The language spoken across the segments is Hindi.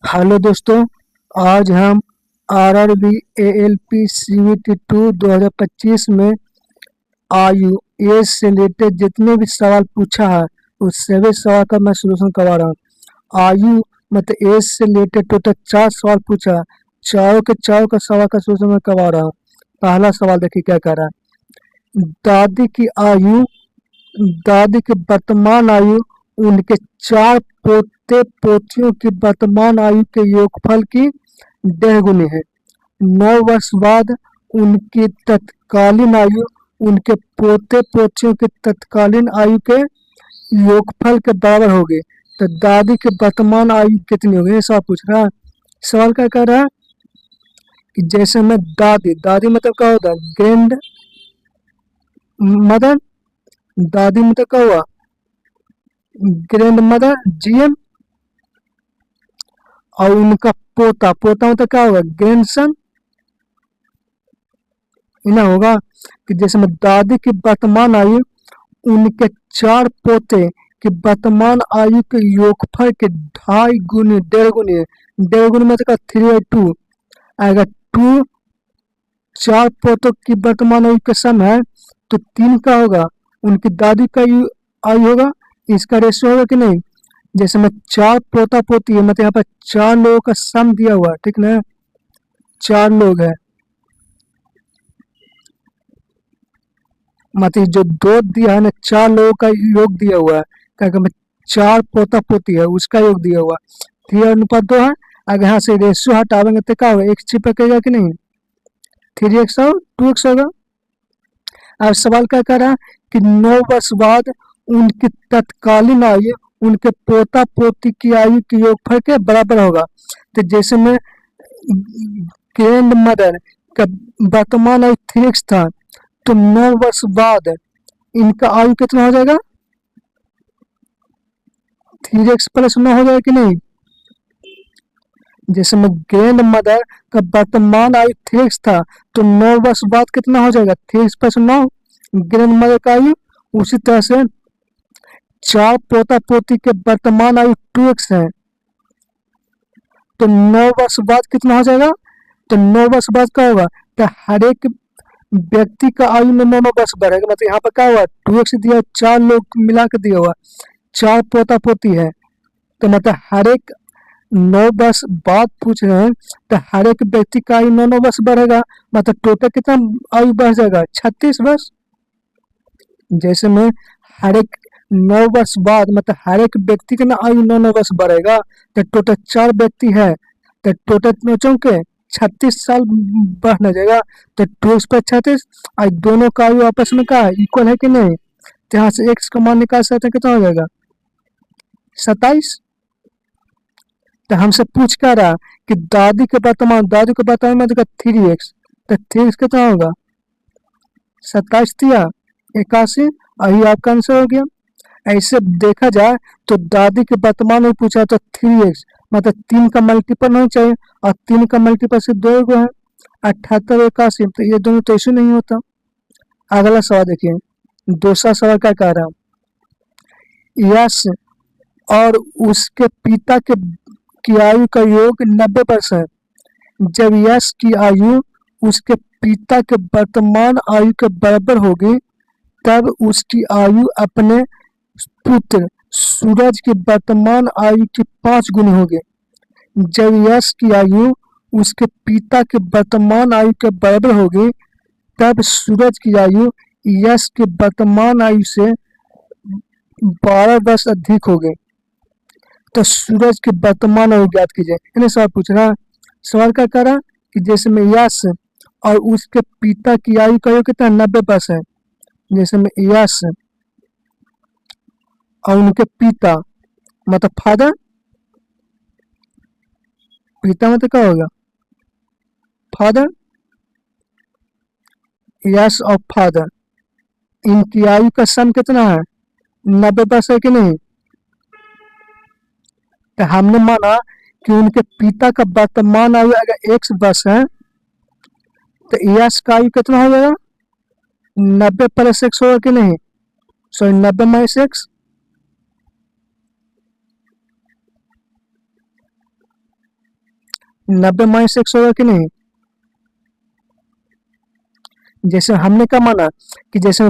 हेलो दोस्तों। आज हम आरआरबी एएलपी सीवीटी 2 2025 में आयु एज से रिलेटेड जितने भी सवाल पूछा है उस सभी सवाल का मैं सलूशन करवा रहा हूँ। आयु मतलब एज से रिलेटेड टोटल 4 सवाल पूछा है। चारों के चारों का सवाल का सलूशन मैं करवा रहा हूँ। पहला सवाल देखिए क्या कह रहा है। दादी की वर्तमान आयु उनके 4 पोते पोतियों की वर्तमान आयु के योगफल की 1.5 गुनी है। 9 वर्ष बाद उनकी तत्कालीन आयु उनके पोते पोतियों की तत्कालीन आयु के योगफल के बराबर होगी। तो दादी की वर्तमान आयु कितनी होगी, ये सवाल पूछ रहा है। सवाल क्या कह रहा है कि जैसे में दादी दादी मतलब क्या होता है, ग्रैंड मदर। दादी मतलब क्या हुआ, ग्रैंड मदर जीएम। और उनका पोता पोता मतलब क्या होगा, ग्रैंडसन। इना होगा कि जैसे में दादी की वर्तमान आयु उनके 4 पोते की वर्तमान आयु के योगफल के 2.5 गुनी 1.5 गुनी है। 1.5 गुनी मतलब 3/2 आएगा। 2 4 पोतों की वर्तमान आयु का सम है तो 3 का होगा, उनकी दादी का आयु होगा। इसका रेशियो होगा कि नहीं। जैसे में 4 पोता पोती है मतलब यहाँ पर 4 लोगों का सम दिया हुआ है, ठीक ना। 4 लोग है मतलब जो दो दिया है ना, 4 लोगों का योग दिया हुआ है। क्या कहते हैं, 4 पोता पोती है उसका योग दिया हुआ है। 3:2 है। अगर यहाँ से रेशियो हटावेंगे तो क्या होगा, x चिपकेगा कि नहीं। 3x और 2x होगा। अब सवाल क्या कर रहा है कि 9 वर्ष बाद उनकी तत्कालीन आयु उनके पोता पोती की आयु के योगफल के बराबर होगा। तो जैसे में ग्रैंड मदर का वर्तमान आयु 3x था, तो 9 वर्ष बाद इनका आयु कितना हो जाएगा, 3x+9 हो जाएगा कि नहीं। जैसे में ग्रैंड मदर का वर्तमान आयु 3x था, तो 9 वर्ष बाद कितना हो जाएगा, 3x+9 ग्रैंड मदर का आयु। उसी तरह से 4 पोता पोती के वर्तमान आयु 2x है, तो 9 वर्ष बाद कितना हो जाएगा। तो 9 वर्ष बाद क्या होगा, तो हर एक व्यक्ति का आयु में 9 वर्ष बढ़ेगा। मतलब यहाँ पर क्या हुआ, 2x दिया, 4 लोग मिला के दिया हुआ, 4 पोता पोती है। तो मतलब हर एक 9 वर्ष बाद पूछ रहे हैं, तो हर एक व्यक्ति का आयु 9 वर्ष बढ़ेगा। मतलब टोटल कितना आयु बढ़ जाएगा, 36 वर्ष। जैसे में हर एक 9 वर्ष बाद मतलब हर एक व्यक्ति का ना आयु 9 वर्ष बढ़ेगा। तो टोटल 4 व्यक्ति है, तो टोटल चौके 36 साल बढ़ जाएगा। तो 2x+36 और दोनों का आयु आपस में क्या है, इक्वल है कि नहीं। तो यहाँ से x का मान निकाल सकते हैं, कितना हो जाएगा, 27। तो हमसे पूछ क्या रहा कि दादी के वर्तमान में देखा 3x, तो 3x कितना होगा, 27 दिया 81, यही आपका आंसर हो गया। ऐसे देखा जाए तो दादी के वर्तमान में पूछा तो 3x मतलब 3 का मल्टीपल होना चाहिए, और 3 का मल्टीपल से 2 गो है, 78 81, तो ये दोनों तो ऐसे नहीं होता। अगला सवाल देखिए, दूसरा सवाल क्या कह रहा है। यश और उसके पिता के की आयु का योग 90 वर्ष है। जब यश की आयु उसके पिता के वर्तमान आयु के बराबर होगी, तब उसकी आयु अपने पुत्र सूरज की वर्तमान आयु की 5 गुनी होगी। जब यश की आयु उसके पिता के वर्तमान आयु के बराबर होगी, तब सूरज की आयु यश की वर्तमान आयु से 12 वर्ष अधिक होगी। तो सूरज की वर्तमान आयु ज्ञात कीजिए, इन्हें सवाल पूछ रहा है। सवाल क्या कर रहा है कि जैसे में यश और उसके पिता की आयु का योग कितना, 90 वर्ष है। जैसे में यश और उनके पिता मतलब फादर, पिता मतलब क्या होगा, फादर। यश और फादर, इनकी आयु का सम कितना है, 90 वर्ष है कि नहीं। तो हमने माना कि उनके पिता का वर्तमान आयु अगर 1 वर्ष है, तो यश का आयु कितना हो जाएगा, 90+1 होगा कि नहीं, सॉरी 90 - 1। 90 - 100 होगा कि नहीं। जैसे हमने क्या माना कि जैसे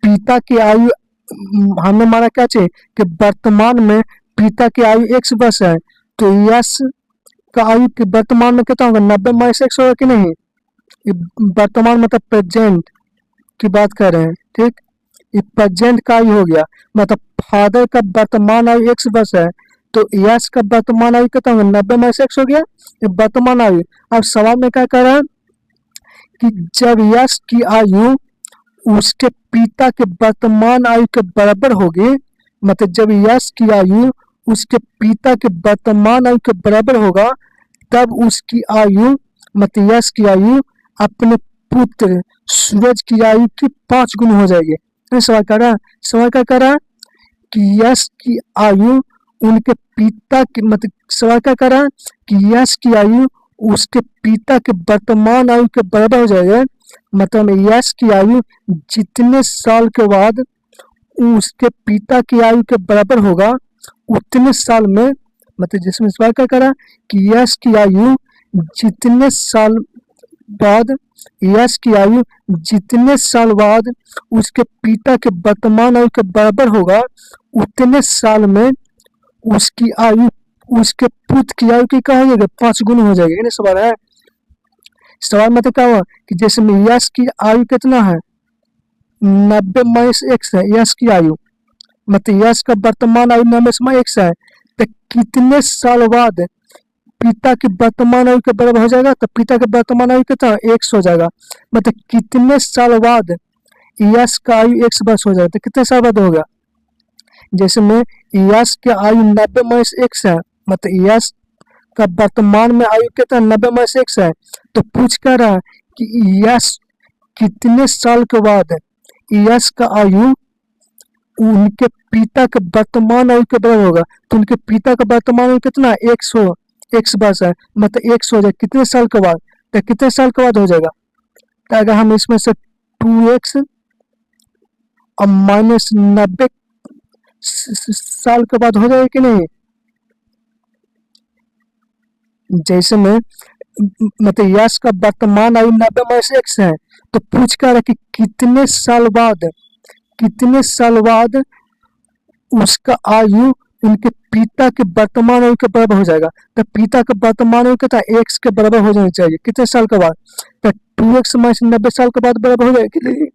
पिता की आयु, हमने माना क्या चाहिए कि वर्तमान में पिता की आयु 100 वर्ष है, तो यश का आयु की वर्तमान में कितना होगा, 90 - 100 होगा कि नहीं। ये वर्तमान मतलब प्रेजेंट की बात कर रहे हैं, ठीक। ये प्रेजेंट का आयु हो गया, मतलब फादर का वर्तमान आयु 100 वर्ष है, तो यश का वर्तमान आयु कितना होगा, 90 - 100 हो गया, ये वर्तमान आयु। अब सवाल में क्या कह रहा है कि जब यश की आयु उसके पिता के वर्तमान आयु के बराबर होगी, मतलब जब यश की आयु उसके पिता के वर्तमान आयु के बराबर होगा, तब उसकी आयु, मतलब यश की आयु अपने पुत्र सूरज की आयु की 5 गुना हो जाएगी। ये सवाल कर रहा है, सवाल क्या कर रहा है कि यश की आयु उनके पिता की, मतलब सवाल क्या कर रहा है कि यश की आयु उसके पिता के वर्तमान आयु के बराबर हो जाएगा, मतलब यश की आयु जितने साल के बाद उसके पिता की आयु के बराबर होगा, उतने साल में, मतलब जिसमें सवाल क्या करा कि यश की आयु जितने साल बाद, यश की आयु जितने साल बाद उसके पिता के वर्तमान आयु के बराबर होगा, उतने साल में उसकी आयु उसके पुत्र की आयु की क्या हो जाएगी, 5 गुना हो जाएगी। ये सवाल है। सवाल मतलब क्या हुआ कि जैसे में यश की आयु कितना है, 90 - 100 है यश की आयु, मतलब यश का वर्तमान आयु 90 - 100 है, तो कितने साल बाद पिता की वर्तमान आयु के बराबर हो जाएगा, तो पिता के वर्तमान आयु कितना 100 हो जाएगा, मतलब कितने साल बाद यश का आयु 100 वर्ष हो जाएगा, तो कितने साल बाद होगा। जैसे में यश की आयु 90 - 100 है, मतलब यश का वर्तमान में आयु कितना 90 - 100 है, तो पूछ कर रहा है कि यश कितने साल के बाद यश का आयु उनके पिता के वर्तमान आयु के बराबर होगा, तो उनके पिता का वर्तमान आयु कितना 100 है, मतलब 100 हो जाएगा कितने साल के बाद, तो कितने साल के बाद हो जाएगा। तो अगर हम इसमें से 2x और -90 साल के बाद हो जाएगा कि नहीं। जैसे में मतलब यश का वर्तमान आयु 90 - 100 है, तो पूछ कर रहा कि कितने साल बाद उसका आयु उनके पिता के वर्तमान आयु के बराबर हो जाएगा, तो पिता के वर्तमान आयु कितना x के बराबर हो जानी चाहिए, कितने साल के बाद, तो 2x - 90 साल के बाद बराबर हो जाएगा कि नहीं।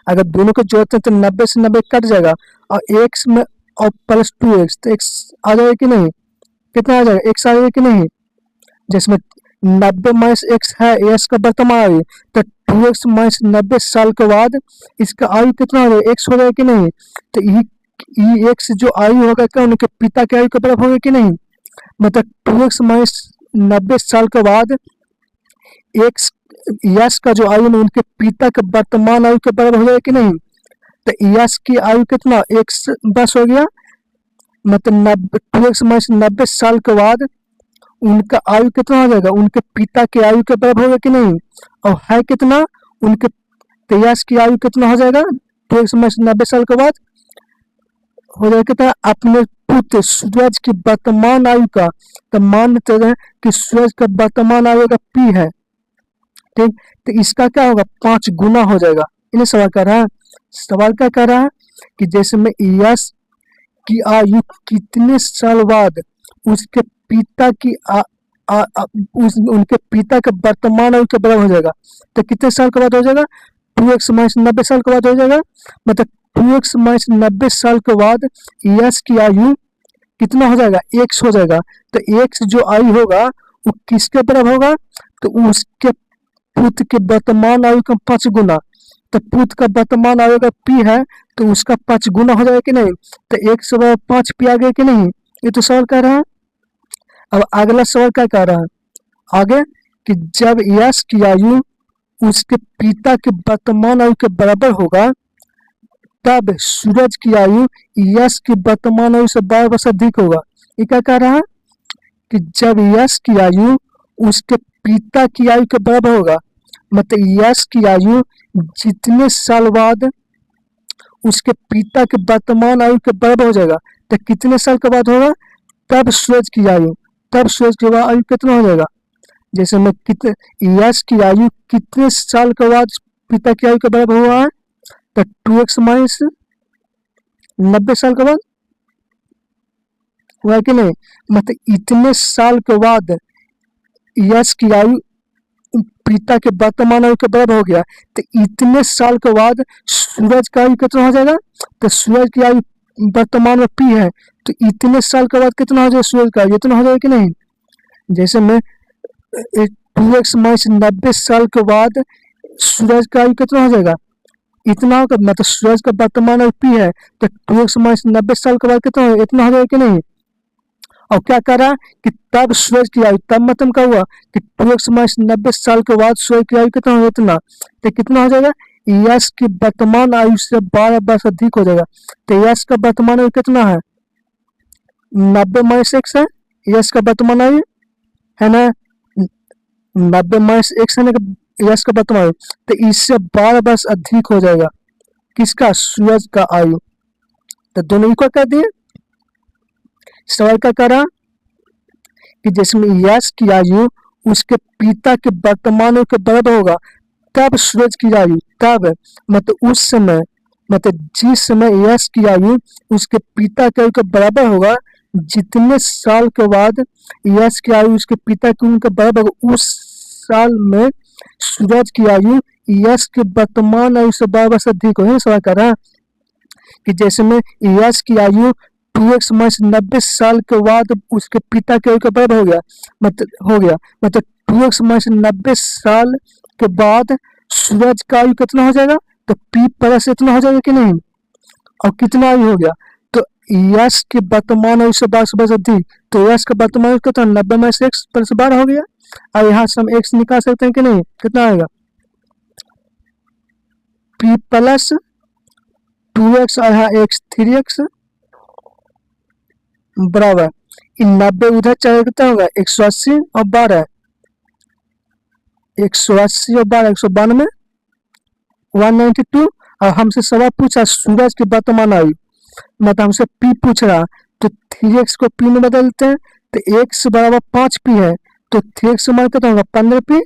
अगर दोनों को जोड़ते हैं तो 90 से 90 कट जाएगा, और x में और प्लस 2x, तो x आ जाएगा कि नहीं, कितना आ जाएगा, x आ जाएगा कि नहीं। जिसमें 90 - 100 है यश का वर्तमान आयु, तो 2x - 90 साल के बाद इसका आयु कितना हो जाएगा, x हो जाएगा कि नहीं। तो ये x जो आयु होगा क्या उनके पिता के आयु के बराबर होगा कि नहीं, मतलब 2x - 90 साल के बाद x यश का जो आयु है उनके पिता के वर्तमान आयु के बराबर हो जाएगा कि नहीं। तो यश की आयु कितना 100 हो गया, मतलब 2x - 90 साल के बाद उनका आयु कितना हो जाएगा, उनके पिता के आयु के बराबर होगा कि नहीं। और है कितना उनके, तो यश की आयु कितना हो जाएगा 2x - 90 साल के बाद हो जाएगा कितना, अपने पुत्र सूरज की वर्तमान आयु का, तो मान लेते हैं कि सूरज का वर्तमान आयु का P है, ठीक। तो इसका क्या होगा 5 गुना हो जाएगा। इन्हें सवाल कर रहा है, सवाल क्या कर रहा है कि जैसे में यश की आयु कितने साल बाद उसके पिता की उनके पिता के वर्तमान आयु के बराबर हो जाएगा, तो कितने साल के बाद हो जाएगा 2x - 90 साल के बाद हो जाएगा, मतलब 2x - 90 साल के बाद यश की आयु कितना हो जाएगा x हो जाएगा। तो x जो आयु होगा वो किसके बराबर होगा, तो उसके पुत्र के वर्तमान आयु का 5 गुना, तो पुत्र का वर्तमान आयु का P है तो उसका 5 गुना हो जाएगा कि नहीं। तो 1/5 P आ गया कि नहीं, ये तो सवाल कह रहा है। अब अगला सवाल क्या कह रहा है आगे कि जब यश की आयु उसके पिता के वर्तमान आयु के बराबर होगा, तब सूरज की आयु यश की वर्तमान आयु से 12 वर्ष अधिक होगा। ये क्या कह रहा है कि जब यश की आयु उसके पिता की आयु के बराबर होगा, मतलब यश की आयु जितने साल बाद उसके पिता के वर्तमान आयु के बराबर हो जाएगा, तो कितने साल के बाद होगा, तब सूरज की आयु, तब सूरज की आयु कितना हो जाएगा। जैसे मैं कितने यश की आयु कितने साल के बाद पिता की आयु के बराबर हुआ है, तो 2x माइनस 90 साल के बाद हुआ है कि नहीं। मतलब इतने साल के बाद यश की आयु पिता के वर्तमान आयु के बराबर हो गया, तो इतने साल के बाद सूरज का आयु कितना हो जाएगा। तो सूरज की आयु वर्तमान में पी है, तो इतने साल के बाद कितना हो जाएगा सूरज का आयु, इतना हो जाएगा कि नहीं। जैसे मैं 2x माइनस 90 साल के बाद सूरज का आयु कितना हो जाएगा, इतना होगा। मतलब सूरज का वर्तमान आयु पी है, तो 2x माइनस 90 साल के बाद कितना हो, इतना हो जाएगा कि नहीं। और क्या कह रहा है कि तब सूरज की आयु, तब मतलब क्या हुआ कि 2x माइनस 90 साल के बाद सूरज की आयु कितना हो, इतना, तो कितना हो जाएगा, यश की वर्तमान आयु से 12 वर्ष अधिक हो जाएगा। तो यश का वर्तमान आयु कितना है, 90 माइनस x है यश का वर्तमान आयु, है ना। 90 माइनस x है ना यश का वर्तमान आयु, तो इससे 12 वर्ष अधिक हो जाएगा किसका, सूरज का आयु। तो दोनों इक्वल कर दिए। सवाल क्या कह रहा कि जिसमें यश की आयु उसके पिता के वर्तमान आयु के बराबर होगा, तब सूरज की आयु, तब मतलब उस समय, मतलब जिस समय यश की आयु उसके पिता के आयु के बराबर होगा, जितने साल के बाद यश की आयु उसके पिता की उनके बराबर होगा, उस साल में सूरज की आयु यश के वर्तमान आयु से 12 वर्ष अधिक हो। सवाल कर रहा कि जैसे में यश की आयु 2x माइनस 90 साल के बाद उसके पिता के आयु के बराबर हो गया, मतलब 2x माइनस 90 साल के बाद सूरज का आयु कितना हो जाएगा, तो p प्लस इतना हो जाएगा कि नहीं। और कितना आयु हो गया, तो यश के वर्तमान आयु से 12 वर्ष अधिक, तो यश का वर्तमान आयु कितना 90 माइनस x प्लस 12 हो गया। और यहाँ से हम x निकाल सकते हैं कि नहीं, कितना आएगा, p प्लस 2x और यहाँ x 3x बराबर, इन 90 उधर चले कितना होगा 180 और 12, 180 और 12 192 192। और हमसे सवाल पूछा सूरज की वर्तमान आयु, मतलब हमसे p पूछ रहा, तो 3x को p में बदलते हैं, तो x बराबर 5p है, तो 3x का मान कितना होगा 15p,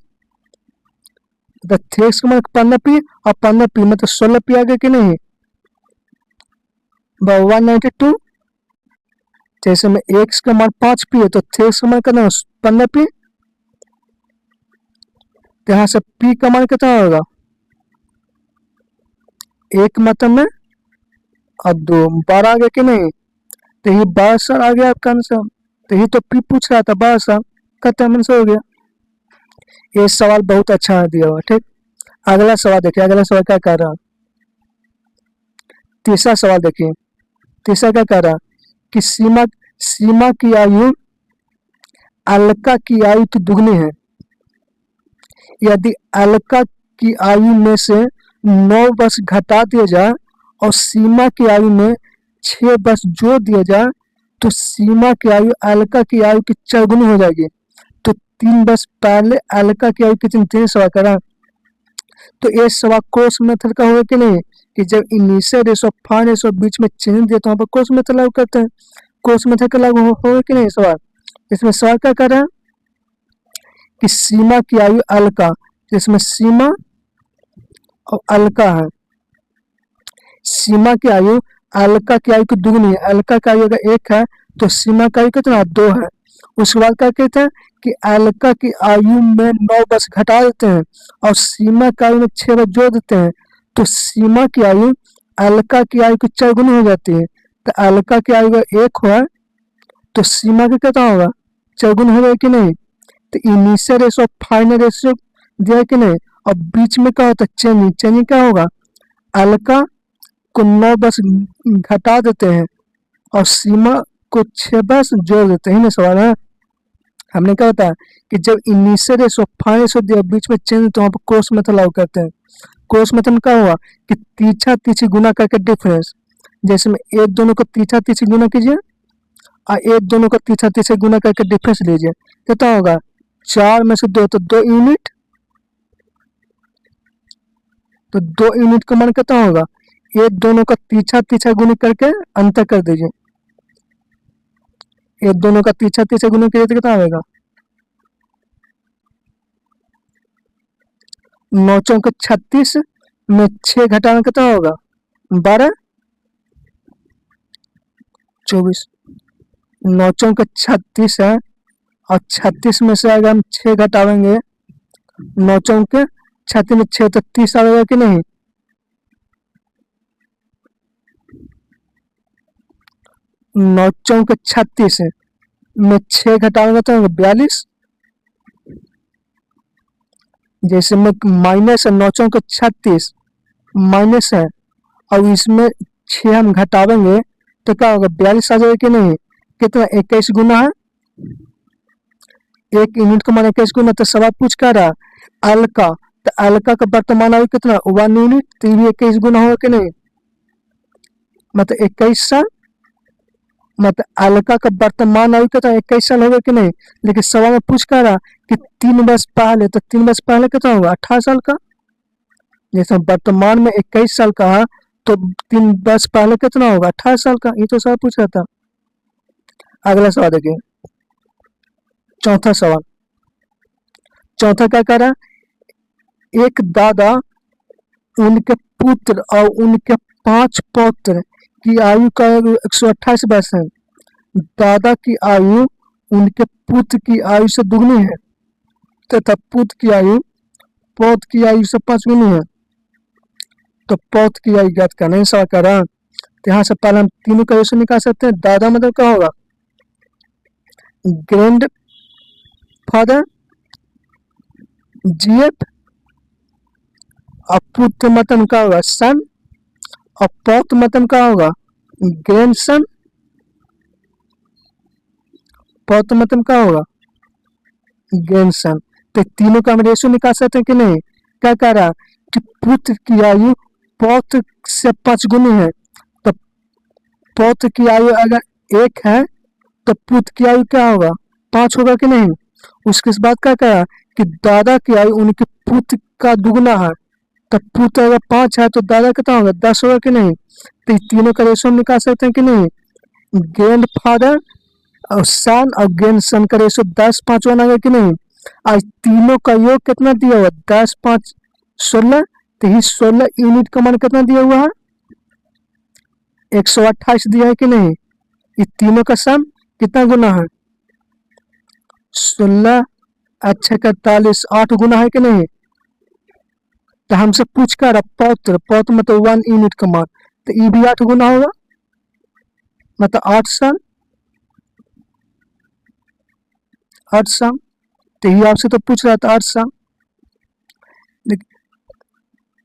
तो 3x का मान 15p और 15p मतलब 16p आ गया कि नहीं, 192। जैसे में x का मान 5p है, तो 3x का मान कितना 15p, तो यहाँ से p का मान कितना होगा, 1 मतलब में और 2 12 आ गया कि नहीं। तो ये 12 साल आ गया आपका आंसर, तो ये तो p पूछ रहा था 12 साल का आंसर हो गया। ये सवाल बहुत अच्छा है दिया हुआ, ठीक। अगला सवाल देखिए, अगला सवाल क्या कह रहा, तीसरा सवाल देखिए, तीसरा क्या कह रहा कि सीमा की आयु अलका की आयु की दुगनी है, यदि अलका की आयु में से 9 वर्ष घटा दिया जाए और सीमा की आयु में 6 वर्ष जोड़ दिया जाए, तो सीमा की आयु अलका की आयु की चौगुनी हो जाएगी। तो 3 वर्ष पहले अलका की आयु कितनी थी, सवाल करा। तो ये सवाल क्रॉस मेथड का होगा कि नहीं, कि जब इनिशियल रेशो फाइनल रेशो बीच में चेंज दिया तो वहाँ पर क्रॉस मेथड लागू करते हैं, क्रॉस मेथड का लागू होगा कि नहीं सवाल। इसमें सवाल क्या कर रहा है कि सीमा की आयु अलका, जिसमें सीमा और अलका है, सीमा की आयु अलका की आयु की दुगनी है, अलका की आयु अगर 1 है तो सीमा की आयु कितना 2 है। उसके बाद क्या कहते हैं कि अलका की आयु में 9 वर्ष घटा देते हैं और सीमा की आयु में 6 वर्ष जोड़ देते हैं, तो सीमा की आयु अलका की आयु की चौगुनी हो जाती है। तो अलका की आयु अगर 1 हुआ तो सीमा का कितना होगा, चौगुनी हो जाएगा कि नहीं। तो इनिशियल रेशो फाइनल रेशो दिया कि नहीं, और बीच में क्या होता है चेंजिंग, चेंजिंग क्या होगा, अलका को 9 वर्ष घटा देते हैं और सीमा को 6 वर्ष जोड़ देते हैं ना सवाल है। हमने क्या होता है कि जब इनिशियल रेशो फाइनल रेशो दिया बीच में चेंज, तो वहाँ पर क्रॉस मेथड लागू करते हैं। क्रॉस मेथड में क्या हुआ कि तीछा तीछी गुना करके डिफरेंस, जैसे में एक दोनों को तीछा तीछी गुना कीजिए और एक दोनों को तीछा तीछी गुना करके डिफरेंस लीजिए, कितना होगा 4 में से 2 तो 2 यूनिट, तो 2 यूनिट का मान कितना होगा, एक दोनों का तीछा तीछा गुना करके अंतर कर दीजिए, ये दोनों का तीसरा तीसरा गुना कीजिए तो कितना आएगा? 9 चौके 36 में 6 घटाना कितना होगा? 12 24। 9 चौके 36 है और 36 में से अगर हम 6 घटावेंगे, 9 चौके 36 में 6 तो 30 आएगा कि नहीं? 9 चौके 36 में 6 घटावेंगे तो 42। जैसे में माइनस है, 9 चौके 36 माइनस है और इसमें 6 हम घटावेंगे तो क्या होगा? 42 आ जाएगा कि नहीं? कितना? 21 गुना है, 1 यूनिट का मान 21 गुना। तो सवाल पूछ कर रहा एल का, तो एल का वर्तमान आयु कितना? 1 यूनिट। तो ये भी 21 गुना होगा कि नहीं? मतलब 21 साल, मतलब एल का वर्तमान आयु कितना? 21 साल होगा कि नहीं? लेकिन सवाल में पूछ कर रहा कि 3 वर्ष पहले, तो 3 वर्ष पहले कितना होगा? 18 साल का। जैसे वर्तमान में 21 साल का है तो 3 वर्ष पहले कितना होगा? 18 साल का। ये तो सवाल पूछ रहा था। अगला सवाल देखिए, चौथा सवाल। चौथा क्या कह रहा है? एक दादा, उनके पुत्र और उनके 5 पौत्र की आयु का 128 वर्ष है। दादा की आयु उनके पुत्र की आयु से दुगनी है तथा पुत्र की आयु पौत्र की आयु से 5 गुनी है। तो पौत्र की आयु ज्ञात करना है सवाल कर रहा है। तो यहाँ से पहले हम तीनों का रेशो निकाल सकते हैं। दादा मतलब क्या होगा? ग्रैंड फादर जीएफ, और पुत्र मतलब क्या होगा? सन, और पौत्र मतलब क्या होगा? Grand son. पौत्र मतलब क्या होगा? Grand son. तो तीनों का हम रेशो निकाल सकते हैं कि नहीं? क्या कह रहा है कि पुत्र की आयु पौत्र से 5 गुनी है। तो पौत्र की आयु अगर 1 है तो पुत्र की आयु क्या होगा? 5 होगा कि नहीं? उसके बाद क्या कहा कि दादा की आयु उनके पुत्र का दुगना है। तो पुत्र अगर 5 है तो दादा कितना होगा? 10 होगा कि नहीं? तो तीनों का रेशो हम निकाल सकते हैं कि नहीं? ग्रैंड फादर और सन और ग्रैंड सन का रेशो 10 5 बना कि नहीं? आज तीनों का योग कितना दिया हुआ? 10 5 16। तो ही 16 यूनिट का मान कितना दिया हुआ है? 128 दिया है कि नहीं? ये तीनों का सम कितना गुना है? 16 अच्छा 41 8 गुना है कि नहीं? तो हमसे पूछ कर पौत्र, पौत्र मतलब 1 यूनिट का मान, तो ये भी 8 गुना होगा, मतलब 8 साल। 8 साल। तो ये आपसे तो पूछ रहा था 8 साल, लेकिन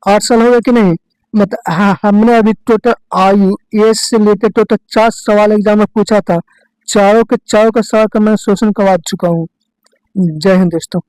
8 साल होगा कि नहीं? मतलब हाँ, हमने अभी टोटल आयु एज से लेकर टोटल 4 सवाल एग्जाम में पूछा था। चारों के चारों का सवाल का मैं शोषण करवा चुका हूँ। जय हिंद दोस्तों।